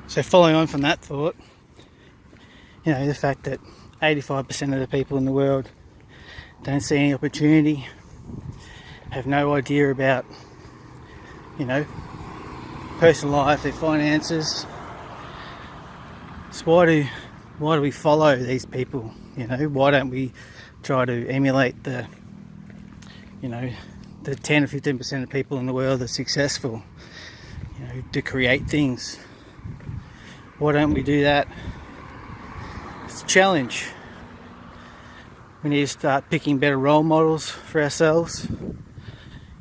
So following on from that thought, you know, the fact that 85% of the people in the world don't see any opportunity, have no idea about, you know, personal life, their finances. So why do we follow these people? You know, why don't we try to emulate the 10 or 15% of people in the world that are successful, you know, to create things? Why don't we do that? It's a challenge. We need to start picking better role models for ourselves.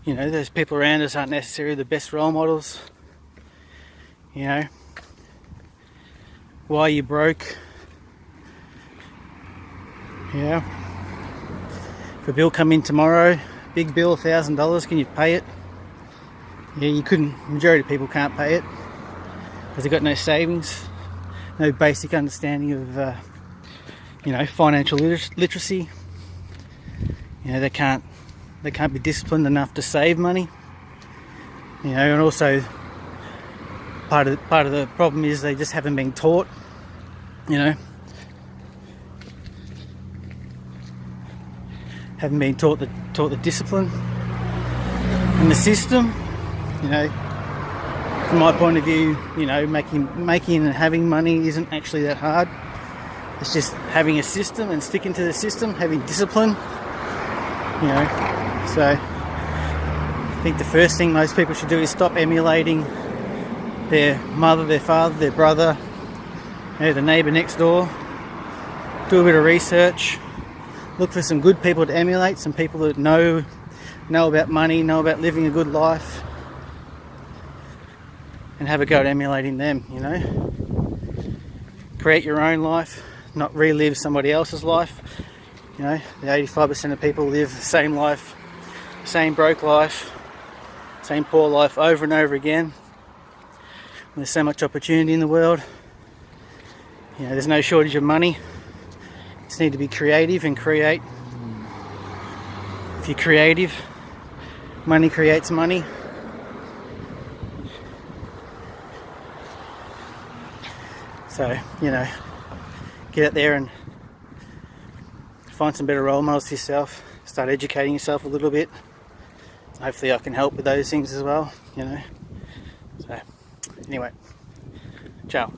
You know, those people around us aren't necessarily the best role models. You know, why are you broke? Yeah. If a bill come in tomorrow, big bill, $1,000, can you pay it? Yeah, you couldn't. Majority of people can't pay it because they've got no savings, no basic understanding of, financial literacy. You know, they can't be disciplined enough to save money. You know, and also part of the problem is they just haven't been taught. You know, haven't been taught the discipline and the system. You know, from my point of view, you know, making and having money isn't actually that hard. It's just having a system and sticking to the system, having discipline. You know, so I think the first thing most people should do is stop emulating their mother, their father, their brother, you know, the neighbour next door. Do a bit of research. Look for some good people to emulate, some people that know about money, know about living a good life, and have a go at emulating them, you know. Create your own life, not relive somebody else's life. You know, the 85% of people live the same life, same broke life, same poor life over and over again. There's so much opportunity in the world. You know, there's no shortage of money. You just need to be creative and create. If you're creative, money creates money. So, you know, get out there and find some better role models for yourself. Start educating yourself a little bit. Hopefully I can help with those things as well, you know. So, anyway, ciao.